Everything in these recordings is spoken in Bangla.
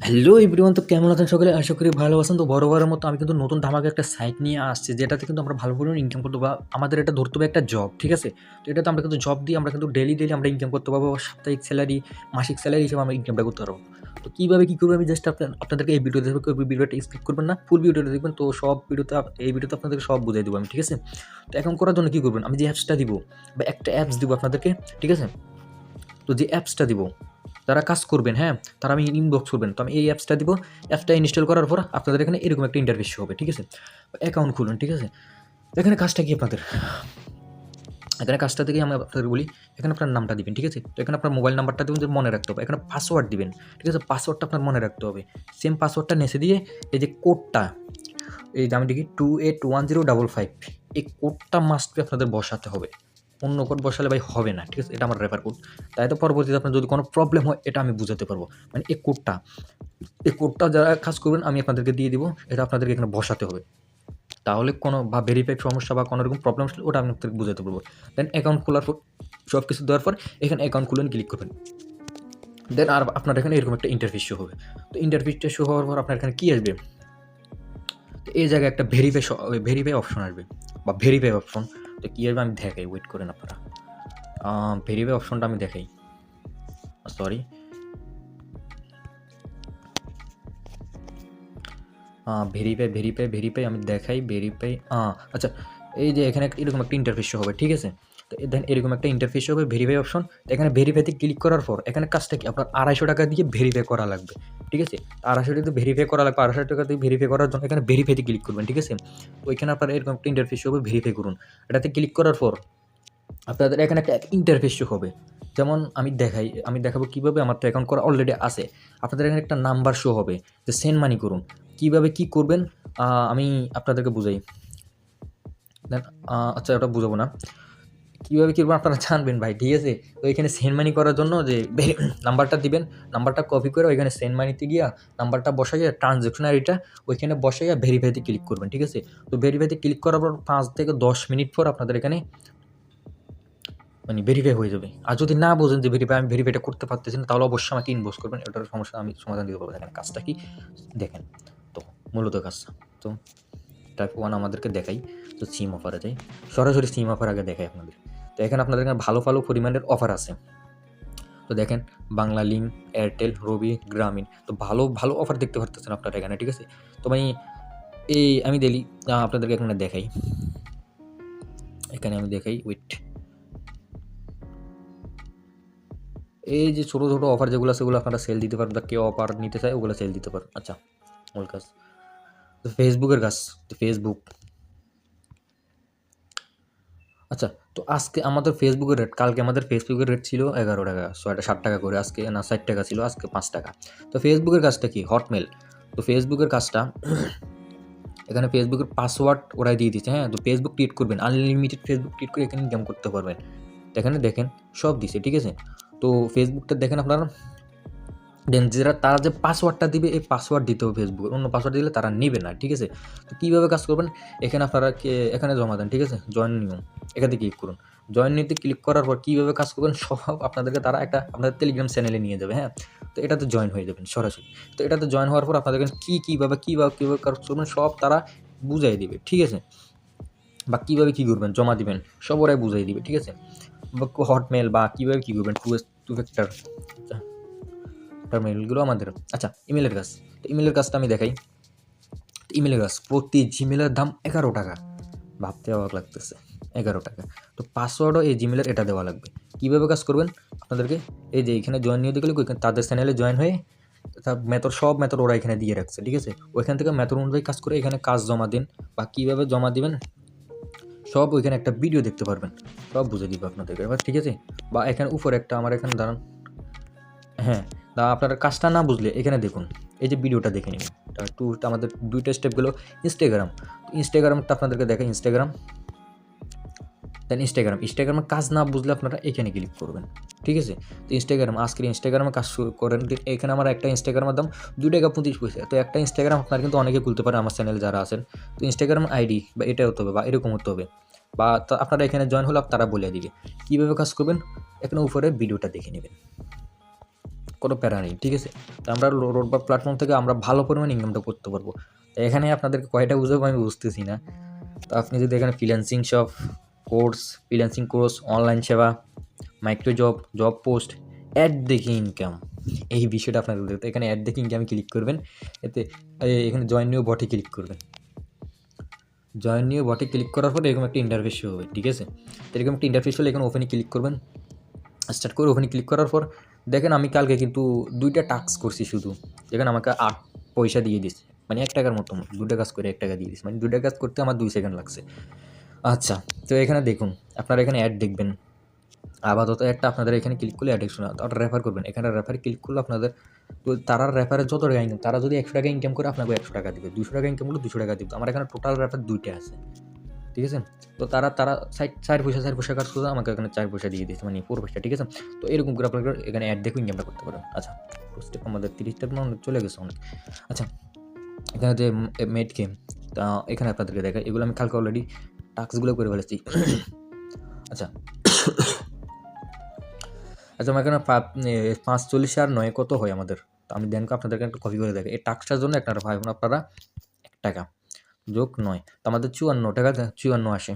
হ্যালো এভরিওয়ান, তো কেমন আছেন সকলে? আশা করি ভালো আছেন। তো বরাবরের মতো আমি কিন্তু নতুন ধামাকা একটা সাইট নিয়ে আসছি, যেটাতে কিন্তু আমরা ভালো পরিমাণ ইনকাম করতে পারবো। আমাদের এটা ধরতে হবে একটা জব, ঠিক আছে? তো এটাতে আমরা কিন্তু জব দিয়ে আমরা কিন্তু ডেইলি আমরা ইনকাম করতে পারবো। সাপ্তাহিক স্যালারি, মাসিক স্যালারি হিসেবে আমরা ইনকামটা করতে পারবো। তো কীভাবে কী করবো আমি জাস্ট আপনাদেরকে এই ভিডিওতে দেখাবো। কেউ ভিডিওটা স্কিপ করবেন না, ফুল ভিডিওটা দেখবেন। তো সব ভিডিওতে এই ভিডিওতে আপনাদেরকে সব বুঝিয়ে দেবো আমি, ঠিক আছে? তো এখন করার জন্য কী করবেন, আমি যে অ্যাপসটা দিব বা একটা অ্যাপস দিব আপনাদেরকে, ঠিক আছে? তো যে অ্যাপসটা দিব, যারা কাজ করবেন, হ্যাঁ, তারা আমি ইনবক্স করবেন। তো আমি এই অ্যাপসটা দিব। অ্যাপসটা ইনস্টল করার পর আপনাদের এখানে এরকম একটা ইন্টারফেস শো হবে, ঠিক আছে? অ্যাকাউন্ট খুলুন, ঠিক আছে? এখানে কাজটা কি আপনাদের? এখানে কাজটা থেকে আমি আপনাদের বলি, এখানে আপনার নামটা দিবেন, ঠিক আছে? তো এখানে আপনার মোবাইল নাম্বারটা দেবেন, যে মনে রাখতে হবে। এখানে পাসওয়ার্ড দিবেন, ঠিক আছে? পাসওয়ার্ডটা আপনার মনে রাখতে হবে। সেম পাসওয়ার্ডটা নেসে দিয়ে এই যে কোডটা, এই যে আমি দেখি 281055, এই কোডটা মাস্ট বি আপনাদের বসাতে হবে। অন্য কোড বসালে ভাই হবে না, ঠিক আছে? এটা আমার রেফার কোড। তাই তো পরবর্তীতে আপনার যদি কোনো প্রবলেম হয় এটা আমি বুঝাতে পারবো। মানে এই কোডটা যারা কাজ করবেন আমি আপনাদেরকে দিয়ে দিব। এটা আপনাদেরকে এখানে বসাতে হবে। তাহলে কোনো বা ভেরিফাই সমস্যা বা কোনো রকম প্রবলেম আসলে ওটা আমি আপনাদেরকে বুঝাতে পারবো। দেন অ্যাকাউন্ট খোলার পর সব কিছু দেওয়ার পর এখানে অ্যাকাউন্ট খুলুন, ক্লিক করবেন। দেন আর আপনার এখানে এরকম একটা ইন্টারফেস শো হবে। তো ইন্টারফেসটা শো হওয়ার পর আপনার এখানে কী আসবে? তো এই জায়গায় একটা ভেরিফাই অপশন আসবে বা ভেরিফাই অপশন। তো কী আসবে আমি দেখাই, ওয়েট করেন আপনারা। ভেরিফাই অপশনটা আমি দেখাই। সরি, ভেরিফাই আমি দেখাই। আচ্ছা, এই যে এখানে এরকম একটা ইন্টারফেস শো হবে, ঠিক আছে? তো দেন এরকম একটা ইন্টারফেস হবে, ভেরিফাই অপশন। তো এখানে ভেরিফাইতে ক্লিক করার পর এখানে কাজটা কি আপনার ৳250 দিয়ে ভেরিফাই করা লাগবে, ঠিক আছে? ৳250 দিয়ে ভেরিফাই করা লাগবে। ৳250 দিয়ে ভেরিফাই করার জন্য এখানে ভেরিফাইতে ক্লিক করবেন, ঠিক আছে? তো এখানে আপনার এরকম একটা ইন্টারফেস শো হবে, ভেরিফাই করুন। এটাতে ক্লিক করার পর আপনাদের এখানে একটা ইন্টারফেস শো হবে। যেমন আমি দেখাবো কীভাবে। আমার তো অ্যাকাউন্ট করা অলরেডি আছে। আপনাদের এখানে একটা নাম্বার শো হবে যে সেন্ড মানি করুন। কীভাবে কী করবেন আমি আপনাদেরকে বুঝাই। দেন আচ্ছা, ওটা বুঝাবো না। কীভাবে কী করবেন আপনারা জানবেন ভাই, ঠিক আছে? তো এখানে সেন্ড মানি করার জন্য যে নাম্বারটা দিবেন, নাম্বারটা কপি করে ওইখানে সেন্ড মানিতে গিয়া নাম্বারটা বসাইয়া ট্রান্সেকশন আইডিটা ওইখানে বসাইয়া ভেরিফাইতে ক্লিক করবেন, ঠিক আছে? তো ভেরিফাইতে ক্লিক করার পর 5 থেকে 10 মিনিট পর আপনাদের এখানে মানে ভেরিফাই হয়ে যাবে। আর যদি না বোঝেন যে আমি ভেরিফাইটা করতে পারতেছি না, তাহলে অবশ্যই আমাকে ইনবক্স করবেন। এটার সমস্যা আমি সমাধান দিতে পারবো। দেখেন কাজটা কি দেখেন। তো মূলত কাজটা তো টাইপ 1 আমাদেরকে দেখাই। তো সিম অফারে যাই। সরাসরি সিম অফার আগে দেখাই আপনাদের। তো এখানে আপনাদের এখানে ভালো পরিমাণের অফার আছে। তো দেখেন বাংলা লিংক, এয়ারটেল, রবি, গ্রামীণ। তো ভালো অফার দেখতে পারতেছেন আপনারা এখানে, ঠিক আছে? তো আমি আপনাদেরকে এখানে দেখাই। এখানে আমি দেখাই, ওয়েট। এই যে ছোট অফার যেগুলো আছে সেগুলো আপনারা সেল দিতে পারেন, বা কেউ অফার নিতে চায় ওগুলো সেল দিতে পারেন। আচ্ছা, মূল কাজ তো ফেসবুকের কাজ। তো ফেসবুক, আচ্ছা, তো আজকে আমাদের ফেসবুকের রেট, কালকে আমাদের ফেসবুকের রেট ছিল ৳11, সো এটা ৳60 করে। আজকে না ৳60 ছিল, আজকে ৳5। তো ফেসবুকের কাজটা কি? হটমেল। তো ফেসবুকের কাজটা এখানে ফেসবুকের পাসওয়ার্ড ওরাই দিয়ে দিচ্ছে, হ্যাঁ? তো ফেসবুক ক্রিয়েট করবেন, আনলিমিটেড ফেসবুক ক্রিয়েট করে এখানে ইনকাম করতে পারবেন। তো এখানে দেখেন সব দিছে, ঠিক আছে? তো ফেসবুকটা দেখেন আপনারা। দেন তারা যে পাসওয়ার্ডটা দিবে, এই পাসওয়ার্ড দিতে হবে ফেসবুকের। অন্য পাসওয়ার্ড দিলে তারা নিবে না, ঠিক আছে? তো কীভাবে কাজ করবেন? এখানে আপনারা এখানে জমা দেন, ঠিক আছে? জয়েন নিউ, এখানে ক্লিক করুন। জয়েন নিউতে ক্লিক করার পর কীভাবে কাজ করবেন সব আপনাদেরকে তারা একটা আপনাদের টেলিগ্রাম চ্যানেলে নিয়ে যাবে, হ্যাঁ? তো এটাতে জয়েন হয়ে যাবেন সরাসরি। তো এটাতে জয়েন হওয়ার পর আপনাদের কীভাবে কাজ করবেন সব তারা বুঝাই দিবে, ঠিক আছে? বা কীভাবে কী করবেন, জমা দিবেন সব ওরাই বুঝাই দিবে, ঠিক আছে? বা হটমেল বা কীভাবে কী করবেন, টু ফ্যাক্টর মেইলগুলো আমাদের। আচ্ছা, ইমেলের কাজ। তো ইমেলের কাজটা আমি দেখাই। ইমেলের কাজ প্রতি জিমেলের দাম ৳11। ভাবতে অবাক লাগতেছে, ৳11। তো পাসওয়ার্ডও এই জিমেলের এটা দেওয়া লাগবে। কীভাবে কাজ করবেন? আপনাদেরকে এই যে এখানে জয়েন নিয়ে গেলে তাদের চ্যানেলে জয়েন হয়ে সব মেথড ওরা এখানে দিয়ে রাখছে, ঠিক আছে? ওইখান থেকে মেথড অনুযায়ী কাজ করে এখানে কাজ জমা দিন, বা কীভাবে জমা দিবেন সব ওইখানে একটা ভিডিও দেখতে পারবেন। সব বুঝে দিবে আপনাদেরকে এবার, ঠিক আছে? বা এখানে উপরে একটা আমার এখানে দাঁড়ান, হ্যাঁ, আপনার কাজটা না বুঝলে এখানে দেখুন, এই যে ভিডিওটা দেখে নিন। আমাদের 2টা স্টেপ গেল। ইনস্টাগ্রামটা আপনাদেরকে দেখাই। দেন ইনস্টাগ্রামে কাজ না বুঝলে আপনারা এখানে ক্লিক করবেন, ঠিক আছে? তো আজকের ইনস্টাগ্রামে কাজ শুরু করেন। এখানে আমার একটা ইনস্টাগ্রামের দাম ৳2.25। তো একটা ইনস্টাগ্রাম আপনারা কিন্তু অনেকে খুলতে পারেন আমার চ্যানেলে যারা আছেন। তো ইনস্টাগ্রাম আইডি বা এটা হতে হবে বা এরকম হতে হবে, বা আপনারা এখানে জয়েন হলে তারা বলে দিবে কীভাবে কাজ করবেন। এখানে উপরে ভিডিওটা দেখে নেবেন। কোনো প্যারা নেই, ঠিক আছে? তো আমরা রোডবার প্ল্যাটফর্ম থেকে আমরা ভালো পরিমাণ ইনকামটা করতে পারবো। তো এখানে আপনাদেরকে কয়টা বুঝাবো আমি বুঝতেছি না। তো আপনি যদি এখানে freelancing shop, course, freelancing course, online সেবা, micro job, job post, ad দেখে ইনকাম, এই বিষয়টা আপনাদের দেখতে এখানে অ্যাড দেখে ইনকামে ক্লিক করবেন। এতে এখানে জয়েন নিউ বটে ক্লিক করবেন। জয়েন নিউ বটে ক্লিক করার পর এরকম একটা ইন্টারফেস শো হবে, ঠিক আছে? তো এরকম একটা ইন্টারফেস হলে এখানে ওপেনে ক্লিক করবেন। স্টার্ট করে ওখানে ক্লিক করার পর দেখেন আমি কালকে কিন্তু 2টা টাস্ক করছি শুধু, যেখানে আমাকে 8 পয়সা দিয়ে দিচ্ছে, মানে 1 টাকার মতো, 2টা কাজ করে 1 টাকা দিয়ে দিচ্ছে, মানে 2টা কাজ করতে আমার 2 সেকেন্ড লাগছে। আচ্ছা, তো এখানে দেখুন আপনারা এখানে অ্যাড দেখবেন। আপাতত একটা আপনাদের এখানে ক্লিক করলে অ্যাড শোনা, ওটা রেফার করবেন। এখানে রেফারে ক্লিক করলে আপনাদের তো তারা রেফারে যত টাকা ইনকাম, তারা যদি 100 টাকা ইনকাম করে আপনাকে 100 টাকা দিবে, 200 টাকা ইনকাম করলে 200 টাকা দিবে। আমার এখানে টোটাল রেফার 2টা আছে, ঠিক আছে? তো তারা 4 পয়সা কাজ করে আমাকে এখানে 4 পয়সা দিয়ে দিয়েছে, মানে 4 পয়সা, ঠিক আছে? তো এরকম করে আপনারা এখানে অ্যাড দেখে ইনকামটা করতে পারেন। আচ্ছা, স্টেপ আমাদের 30 স্টেপ চলে গেছে অনেক। আচ্ছা, এখানে যে মেড গেম, তা এখানে আপনাদেরকে দেখাই, এগুলো আমি কালকে অলরেডি টাস্কগুলো করে ফেলেছি। আচ্ছা আচ্ছা, আমার এখানে 540 আর 9 কত হয় আমাদের? তো আমি দেন আপনাদেরকে একটা কপি করে দেখাই। এই টাস্কটার জন্য একটা পাবেন আপনারা 1 টাকা যোগ 9, তো আমাদের 54 টাকা 54 আসে।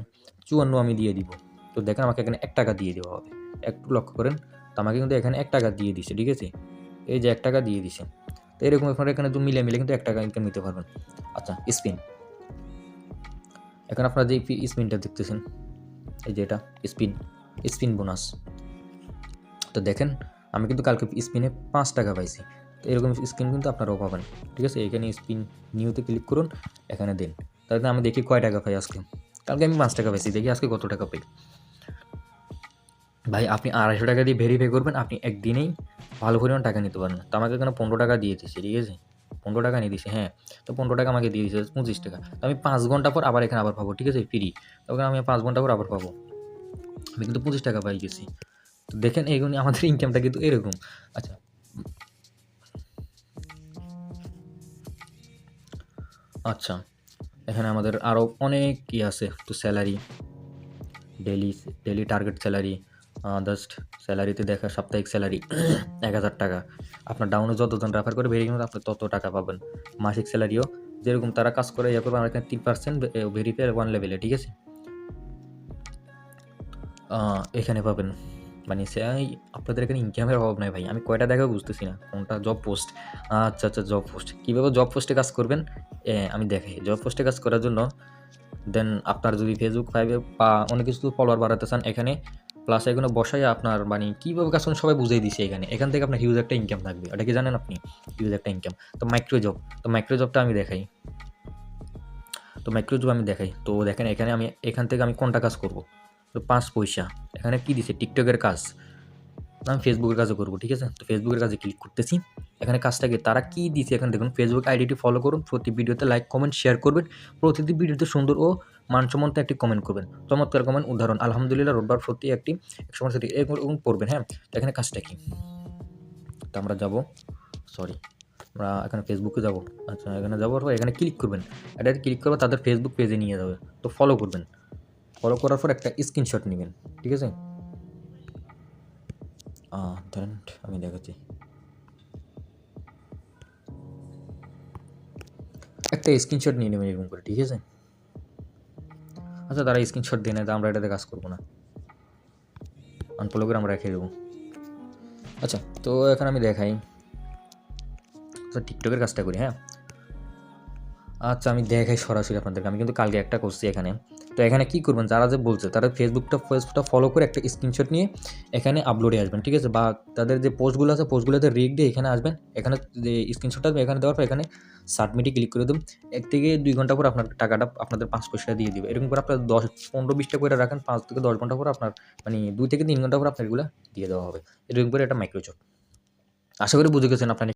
54 আমি দিয়ে দিব। তো দেখেন আমাকে এখানে 1 টাকা দিয়ে দেওয়া হবে। একটু লক্ষ্য করেন, তো আমাকে কিন্তু এখানে 1 টাকা দিয়ে দিছে, ঠিক আছে? এই যে 1 টাকা দিয়ে দিছে। তো এরকম আপনারা এখানে মিলে কিন্তু 1 টাকা ইনকাম নিতে পারবেন। আচ্ছা, স্পিন। এখন আপনারা যে স্পিনটা দেখতেছেন, এই যে এটা স্পিন বোনাস। তো দেখেন আমি কিন্তু কালকে স্পিনে 5 টাকা পাইছি। তো এরকম স্পিন কিন্তু আপনারাও পাবেন, ঠিক আছে? এখানে স্পিন নিউতে ক্লিক করুন, এখানে দিন। তাহলে আমি দেখি কয় টাকা পাই আজকে। কালকে আমি 5 টাকা পাইছি, দেখি আজকে কত টাকা পাই। ভাই আপনি 250 টাকা দিয়ে ভেরিফাই করবেন, আপনি একদিনেই ভালো পরিমাণ টাকা নিতে পারেন। তো আমাকে এখানে 15 টাকা দিয়ে দিচ্ছে, ঠিক আছে? 15 টাকা নিয়ে দিছে, হ্যাঁ। তো 15 টাকা আমাকে দিয়ে দিচ্ছে 25 টাকা। তো আমি 5 ঘন্টা পর আবার এখানে আবার পাবো, ঠিক আছে? ফ্রি। তখন আমি 5 ঘন্টা পর আবার পাবো। আমি কিন্তু 25 টাকা পাই গেছি। তো দেখেন এইগুলো আমাদের ইনকামটা কিন্তু এরকম। আচ্ছা, আচ্ছা, এখানে আমাদের আরও অনেক আছে। তো salary, daily target salary, just স্যালারিতে দেখা সাপ্তাহিক স্যালারি 1000 টাকা। আপনার ডাউনে যতজন রেফার করে ভেরিফাই করবেন আপনি তত টাকা পাবেন। মাসিক স্যালারিও যেরকম তারা কাজ করে ইয়ে করবে, আমার এখানে 3% ভেরিফাই 1 লেভেলে, ঠিক আছে? এখানে পাবেন, মানে আপনাদের এখানে ইনকামের অভাব নাই ভাই। আমি কয়টা দেখাবো বুঝতেছি না কোনটা জব পোস্ট। আচ্ছা, জব পোস্ট কীভাবে জব পোস্টে কাজ করবেন আমি দেখাই। জব পোস্টে কাজ করার জন্য দেন আপনার যদি ফেসবুক পাইবে বা অনেক কিছু ফলোয়ার বাড়াতে চান, এখানে প্লাস এখানে বসাই আপনার মানে কীভাবে কাজ করেন সবাই বুঝিয়ে দিছে এখানে। এখান থেকে আপনার হিউজ একটা ইনকাম থাকবে, এটা কি জানেন আপনি? হিউজ একটা ইনকাম। তো মাইক্রো জবটা আমি দেখাই। তো দেখেন এখানে আমি এখান থেকে আমি কোনটা কাজ করব। তো 5 পয়সা এখানে কি দিছে, টিকটকের কাজ। আমি ফেসবুকের কাজও করবো, ঠিক আছে? তো ফেসবুকের কাজে ক্লিক করতেছি। এখানে কাজটাকে তারা কী দিছে এখানে দেখুন, ফেসবুক আইডিটি ফলো করুন, প্রতি ভিডিওতে লাইক কমেন্ট শেয়ার করবেন, প্রতিটি ভিডিওতে সুন্দর ও মানসম্মত একটি কমেন্ট করবেন, চমৎকার কমেন্ট। উদাহরণ আলহামদুলিল্লাহ, রোববার প্রতি একটি 100 মানুষের এরকম পড়বেন, হ্যাঁ? তো এখানে কাজটা কি, তো আমরা যাবো, আমরা এখানে ফেসবুকে যাবো। আচ্ছা, এখানে যাওয়ার পর এখানে ক্লিক করবেন, এটা ক্লিক করবে তাদের ফেসবুক পেজে নিয়ে যাবে। তো ফলো করবেন, ফলো করার পর একটা স্ক্রিনশট নেবেন, ঠিক আছে? ধরেন আমি দেখাচ্ছি, একটা স্ক্রিনশট নিয়ে নেবেন এরকম করে, ঠিক আছে? আচ্ছা, তারা স্ক্রিনশট দিয়ে নেয়, আমরা এটাতে কাজ করবো না, আনফলো করে আমরা রেখে দেবো। আচ্ছা, তো এখন আমি দেখাই, আচ্ছা টিকটকের কাজটা করি, হ্যাঁ? আচ্ছা, আমি দেখাই সরাসরি আপনাদেরকে। আমি কিন্তু কালকে একটা করছি এখানে। তো এখানে কী করবেন, যারা যে বলছে তারা ফেসবুকটা ফলো করে একটা স্ক্রিনশট নিয়ে এখানে আপলোডে আসবেন, ঠিক আছে? বা তাদের যে পোস্টগুলো আছে পোস্টগুলোতে রিক দিয়ে এখানে আসবেন, এখানে যে স্ক্রিনশটটা এখানে দেওয়ার পর এখানে সাবমিটে ক্লিক করে দেবেন। 1 থেকে 2 ঘন্টা পর আপনার টাকাটা আপনাদের 5 পয়সা দিয়ে দিবে। এরকম করে আপনার 15-20টা করে রাখেন, 5 থেকে 10 ঘন্টা পর আপনার মানে 2 থেকে 3 ঘন্টা পর আপনার এগুলো দিয়ে দেওয়া হবে। এরকম করে একটা মাইক্রোজব। আশা করি বুঝে গেছেন আপনারা।